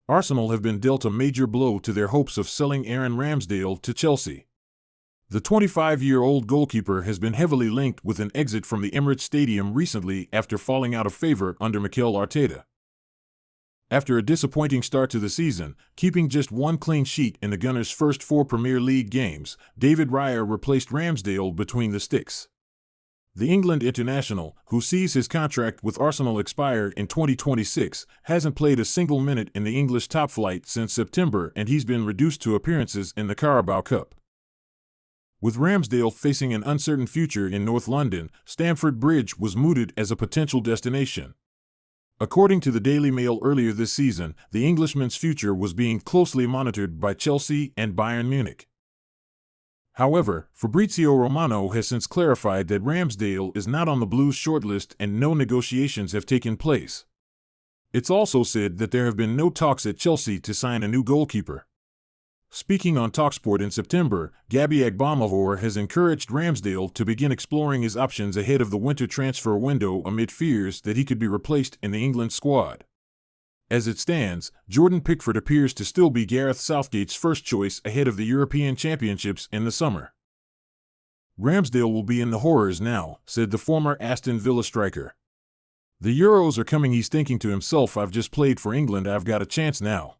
Arsenal have been dealt a major blow to their hopes of selling Aaron Ramsdale to Chelsea. The 25-year-old goalkeeper has been heavily linked with an exit from the Emirates Stadium recently after falling out of favor under Mikel Arteta. After a disappointing start to the season, keeping just one clean sheet in the Gunners' first 4 Premier League games, David Raya replaced Ramsdale between the sticks. The England international, who sees his contract with Arsenal expire in 2026, hasn't played a single minute in the English top flight since September, and he's been reduced to appearances in the Carabao Cup. With Ramsdale facing an uncertain future in North London, Stamford Bridge was mooted as a potential destination. According to the Daily Mail earlier this season, the Englishman's future was being closely monitored by Chelsea and Bayern Munich. However, Fabrizio Romano has since clarified that Ramsdale is not on the Blues' shortlist and no negotiations have taken place. It's also said that there have been no talks at Chelsea to sign a new goalkeeper. Speaking on TalkSport in September, Gabby Agbamahor has encouraged Ramsdale to begin exploring his options ahead of the winter transfer window amid fears that he could be replaced in the England squad. As it stands, Jordan Pickford appears to still be Gareth Southgate's first choice ahead of the European Championships in the summer. Ramsdale will be in the horrors now, said the former Aston Villa striker. The Euros are coming, he's thinking to himself, I've just played for England, I've got a chance now.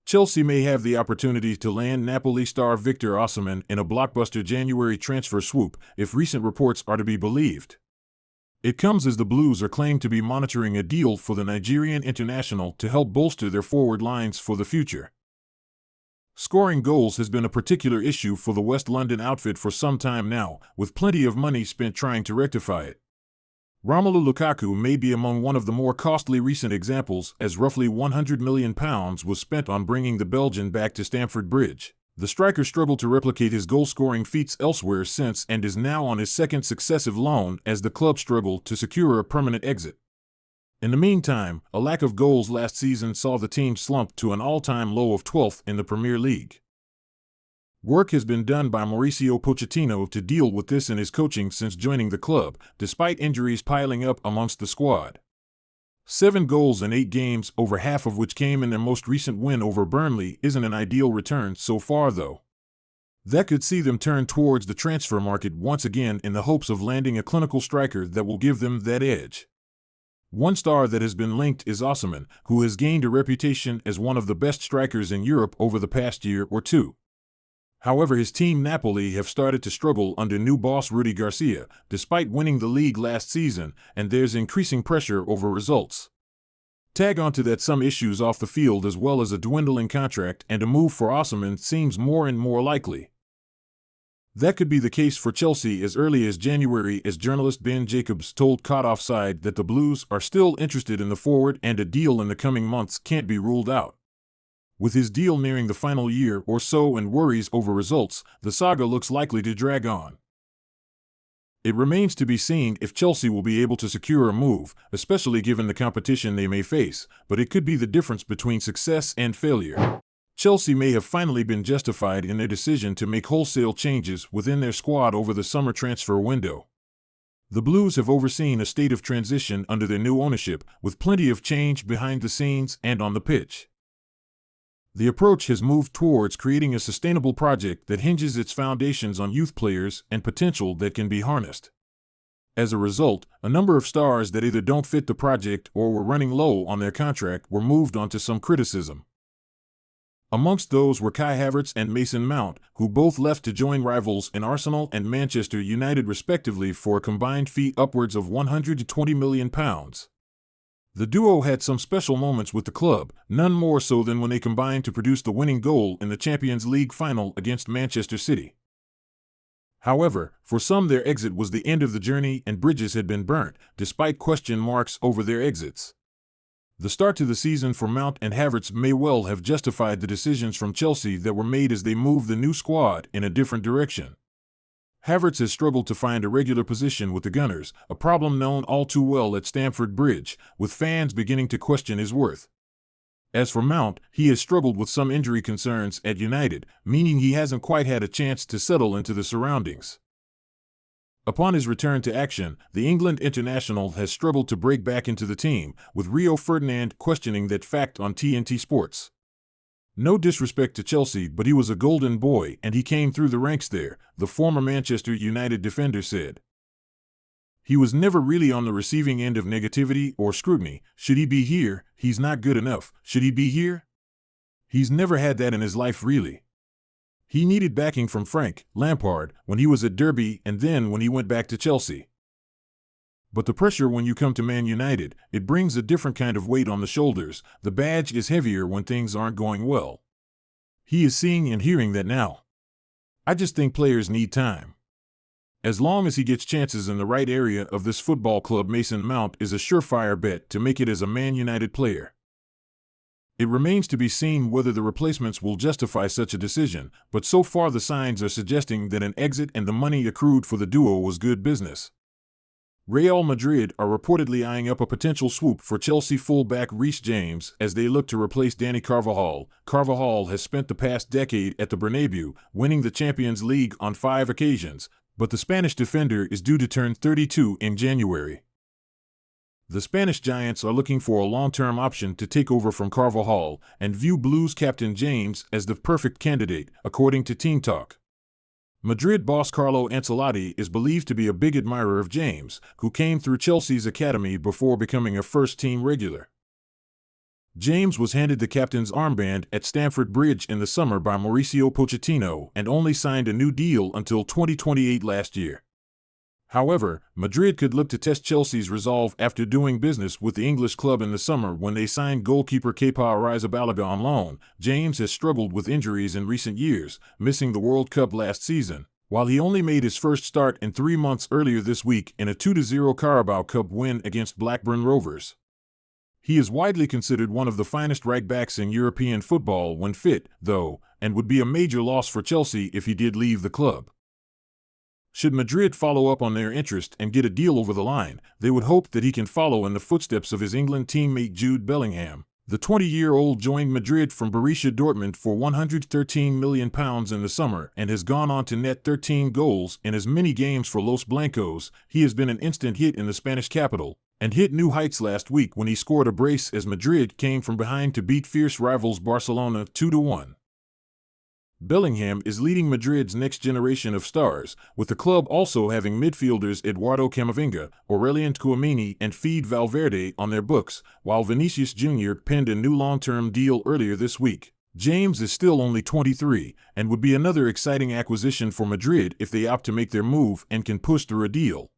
Chelsea may have the opportunity to land Napoli star Victor Osimhen in a blockbuster January transfer swoop if recent reports are to be believed. It comes as the Blues are claimed to be monitoring a deal for the Nigerian international to help bolster their forward lines for the future. Scoring goals has been a particular issue for the West London outfit for some time now, with plenty of money spent trying to rectify it. Romelu Lukaku may be among one of the more costly recent examples, as roughly £100 million was spent on bringing the Belgian back to Stamford Bridge. The striker struggled to replicate his goal-scoring feats elsewhere since and is now on his second successive loan as the club struggled to secure a permanent exit. In the meantime, a lack of goals last season saw the team slump to an all-time low of 12th in the Premier League. Work has been done by Mauricio Pochettino to deal with this in his coaching since joining the club, despite injuries piling up amongst the squad. 7 goals in 8 games, over half of which came in their most recent win over Burnley, isn't an ideal return so far though. That could see them turn towards the transfer market once again in the hopes of landing a clinical striker that will give them that edge. One star that has been linked is Osimhen, who has gained a reputation as one of the best strikers in Europe over the past year or two. However, his team Napoli have started to struggle under new boss Rudi Garcia, despite winning the league last season, and there's increasing pressure over results. Tag onto that some issues off the field as well as a dwindling contract, and a move for Osimhen seems more and more likely. That could be the case for Chelsea as early as January, as journalist Ben Jacobs told Caught Offside that the Blues are still interested in the forward and a deal in the coming months can't be ruled out. With his deal nearing the final year or so and worries over results, the saga looks likely to drag on. It remains to be seen if Chelsea will be able to secure a move, especially given the competition they may face, but it could be the difference between success and failure. Chelsea may have finally been justified in their decision to make wholesale changes within their squad over the summer transfer window. The Blues have overseen a state of transition under their new ownership, with plenty of change behind the scenes and on the pitch. The approach has moved towards creating a sustainable project that hinges its foundations on youth players and potential that can be harnessed. As a result, a number of stars that either don't fit the project or were running low on their contract were moved onto some criticism. Amongst those were Kai Havertz and Mason Mount, who both left to join rivals in Arsenal and Manchester United respectively for a combined fee upwards of £120 million. The duo had some special moments with the club, none more so than when they combined to produce the winning goal in the Champions League final against Manchester City. However, for some their exit was the end of the journey and bridges had been burnt, despite question marks over their exits. The start to the season for Mount and Havertz may well have justified the decisions from Chelsea that were made as they moved the new squad in a different direction. Havertz has struggled to find a regular position with the Gunners, a problem known all too well at Stamford Bridge, with fans beginning to question his worth. As for Mount, he has struggled with some injury concerns at United, meaning he hasn't quite had a chance to settle into the surroundings. Upon his return to action, the England international has struggled to break back into the team, with Rio Ferdinand questioning that fact on TNT Sports. No disrespect to Chelsea, but he was a golden boy and he came through the ranks there, the former Manchester United defender said. He was never really on the receiving end of negativity or scrutiny. Should he be here? He's not good enough. Should he be here? He's never had that in his life, really. He needed backing from Frank Lampard when he was at Derby and then when he went back to Chelsea. But the pressure when you come to Man United, it brings a different kind of weight on the shoulders. The badge is heavier when things aren't going well. He is seeing and hearing that now. I just think players need time. As long as he gets chances in the right area of this football club, Mason Mount is a surefire bet to make it as a Man United player. It remains to be seen whether the replacements will justify such a decision, but so far the signs are suggesting that an exit and the money accrued for the duo was good business. Real Madrid are reportedly eyeing up a potential swoop for Chelsea fullback Reece James as they look to replace Dani Carvajal. Carvajal has spent the past decade at the Bernabeu, winning the Champions League on 5 occasions, but the Spanish defender is due to turn 32 in January. The Spanish Giants are looking for a long-term option to take over from Carvajal and view Blues captain James as the perfect candidate, according to Team Talk. Madrid boss Carlo Ancelotti is believed to be a big admirer of James, who came through Chelsea's academy before becoming a first-team regular. James was handed the captain's armband at Stamford Bridge in the summer by Mauricio Pochettino and only signed a new deal until 2028 last year. However, Madrid could look to test Chelsea's resolve after doing business with the English club in the summer when they signed goalkeeper Kepa Arrizabalaga on loan. James has struggled with injuries in recent years, missing the World Cup last season, while he only made his first start in 3 months earlier this week in a 2-0 Carabao Cup win against Blackburn Rovers. He is widely considered one of the finest right-backs in European football when fit, though, and would be a major loss for Chelsea if he did leave the club. Should Madrid follow up on their interest and get a deal over the line, they would hope that he can follow in the footsteps of his England teammate Jude Bellingham. The 20-year-old joined Madrid from Borussia Dortmund for £113 million in the summer and has gone on to net 13 goals in as many games for Los Blancos. He has been an instant hit in the Spanish capital and hit new heights last week when he scored a brace as Madrid came from behind to beat fierce rivals Barcelona 2-1. Bellingham is leading Madrid's next generation of stars, with the club also having midfielders Eduardo Camavinga, Aurelien Tchouameni and Fede Valverde on their books, while Vinicius Jr. penned a new long-term deal earlier this week. James is still only 23, and would be another exciting acquisition for Madrid if they opt to make their move and can push through a deal.